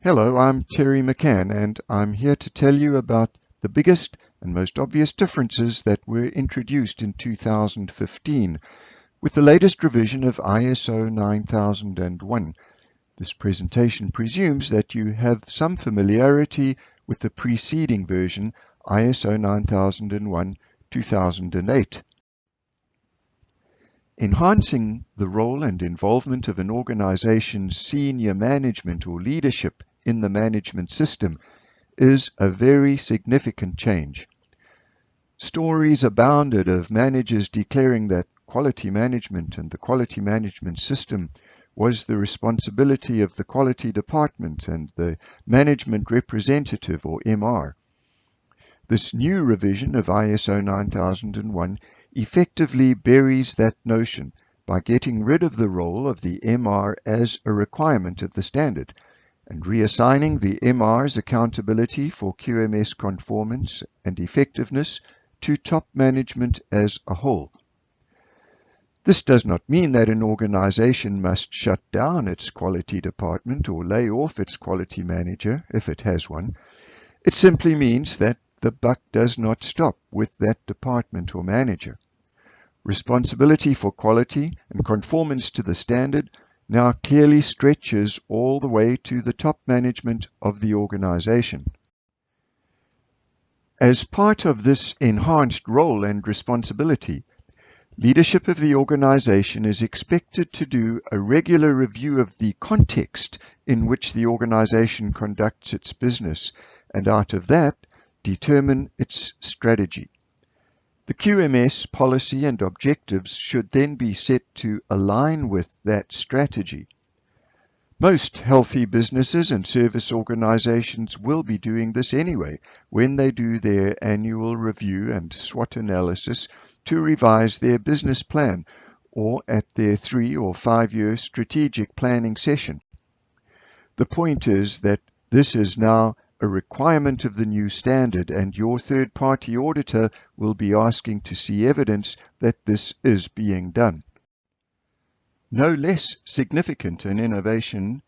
Hello, I'm Terry McCann, and I'm here to tell you about the biggest and most obvious differences that were introduced in 2015 with the latest revision of ISO 9001. This presentation presumes that you have some familiarity with the preceding version, ISO 9001-2008. Enhancing the role and involvement of an organization's senior management or leadership in the management system is a very significant change. Stories abounded of managers declaring that quality management and the quality management system was the responsibility of the quality department and the management representative, or MR. This new revision of ISO 9001 effectively buries that notion by getting rid of the role of the MR as a requirement of the standard and reassigning the MR's accountability for QMS conformance and effectiveness to top management as a whole. This does not mean that an organization must shut down its quality department or lay off its quality manager if it has one. It simply means that the buck does not stop with that department or manager. Responsibility for quality and conformance to the standard now clearly stretches all the way to the top management of the organization. As part of this enhanced role and responsibility, leadership of the organization is expected to do a regular review of the context in which the organization conducts its business, and out of that, determine its strategy. The QMS policy and objectives should then be set to align with that strategy. Most healthy businesses and service organizations will be doing this anyway when they do their annual review and SWOT analysis to revise their business plan, or at their 3 or 5 year strategic planning session. The point is that this is now a requirement of the new standard, and your third-party auditor will be asking to see evidence that this is being done. No less significant an innovation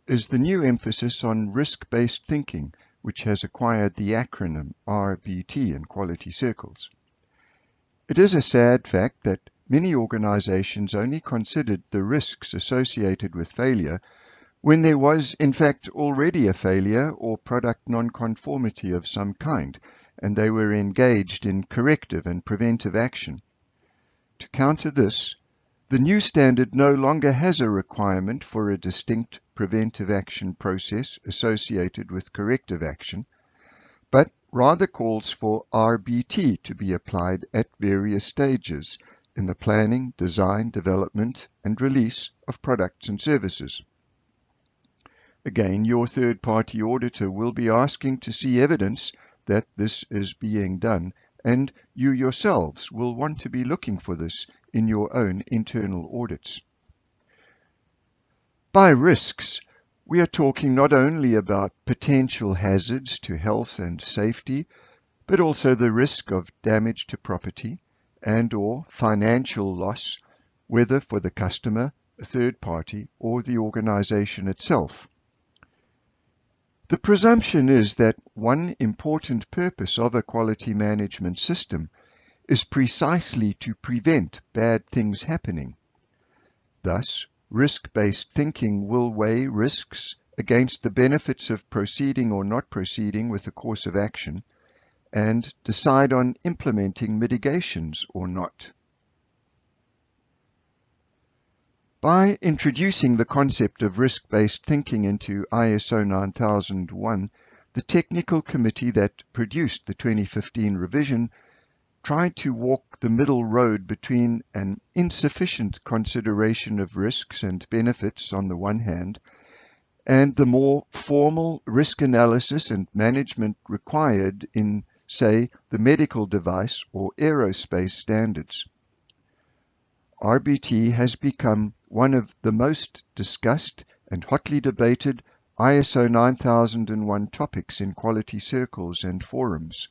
is the new emphasis on risk-based thinking, which has acquired the acronym RBT in quality circles. It is a sad fact that many organizations only considered the risks associated with failure when there was, in fact, already a failure or product non-conformity of some kind, and they were engaged in corrective and preventive action. To counter this, the new standard no longer has a requirement for a distinct preventive action process associated with corrective action, but rather calls for RBT to be applied at various stages in the planning, design, development, and release of products and services. Again, your third-party auditor will be asking to see evidence that this is being done, and you yourselves will want to be looking for this in your own internal audits. By risks, we are talking not only about potential hazards to health and safety, but also the risk of damage to property and/or financial loss, whether for the customer, a third party, or the organization itself. The presumption is that one important purpose of a quality management system is precisely to prevent bad things happening. Thus, risk-based thinking will weigh risks against the benefits of proceeding or not proceeding with a course of action and decide on implementing mitigations or not. By introducing the concept of risk-based thinking into ISO 9001, the technical committee that produced the 2015 revision tried to walk the middle road between an insufficient consideration of risks and benefits on the one hand, and the more formal risk analysis and management required in, say, the medical device or aerospace standards. RBT has become one of the most discussed and hotly debated ISO 9001 topics in quality circles and forums.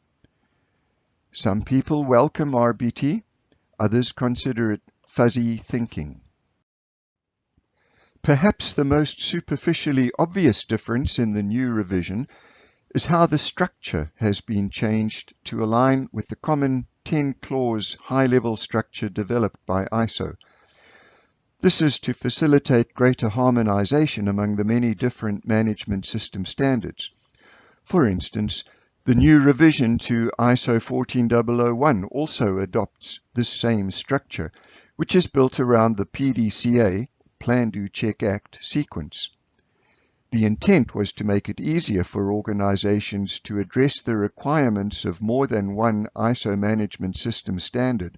Some people welcome RBT, others consider it fuzzy thinking. Perhaps the most superficially obvious difference in the new revision is how the structure has been changed to align with the common 10-clause high-level structure developed by ISO. This is to facilitate greater harmonization among the many different management system standards. For instance, the new revision to ISO 14001 also adopts this same structure, which is built around the PDCA, Plan, Do, Check, Act sequence. The intent was to make it easier for organizations to address the requirements of more than one ISO management system standard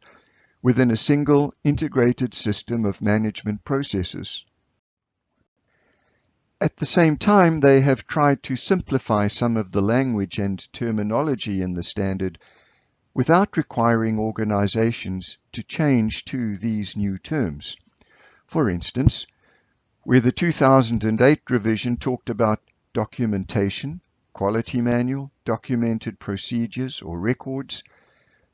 within a single integrated system of management processes. At the same time, they have tried to simplify some of the language and terminology in the standard without requiring organizations to change to these new terms. For instance, where the 2008 revision talked about documentation, quality manual, documented procedures or records,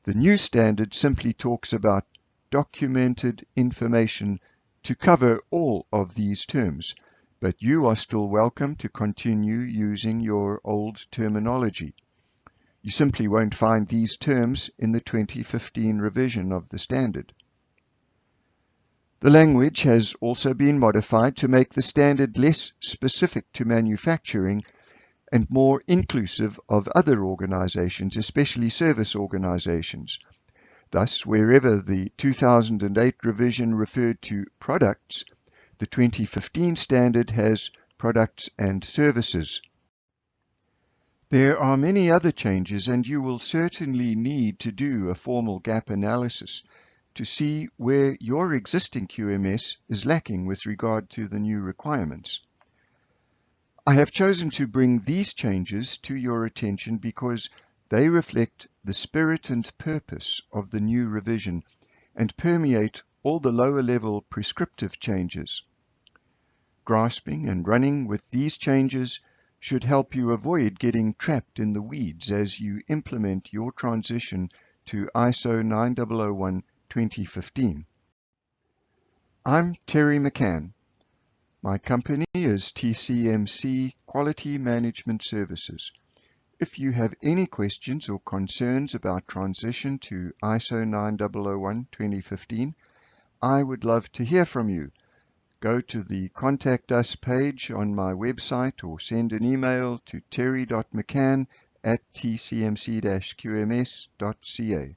the new standard simply talks about documented information to cover all of these terms, but you are still welcome to continue using your old terminology. You simply won't find these terms in the 2015 revision of the standard. The language has also been modified to make the standard less specific to manufacturing and more inclusive of other organizations, especially service organizations. Thus, wherever the 2008 revision referred to products, the 2015 standard has products and services. There are many other changes, and you will certainly need to do a formal gap analysis to see where your existing QMS is lacking with regard to the new requirements. I have chosen to bring these changes to your attention because they reflect the spirit and purpose of the new revision and permeate all the lower-level prescriptive changes. Grasping and running with these changes should help you avoid getting trapped in the weeds as you implement your transition to ISO 9001-2015. I'm Terry McCann. My company is TCMC Quality Management Services. If you have any questions or concerns about transition to ISO 9001-2015, I would love to hear from you. Go to the Contact Us page on my website or send an email to terry.mccann@tcmc-qms.ca.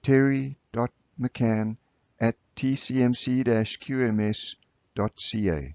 terry.mccann@tcmc-qms.ca.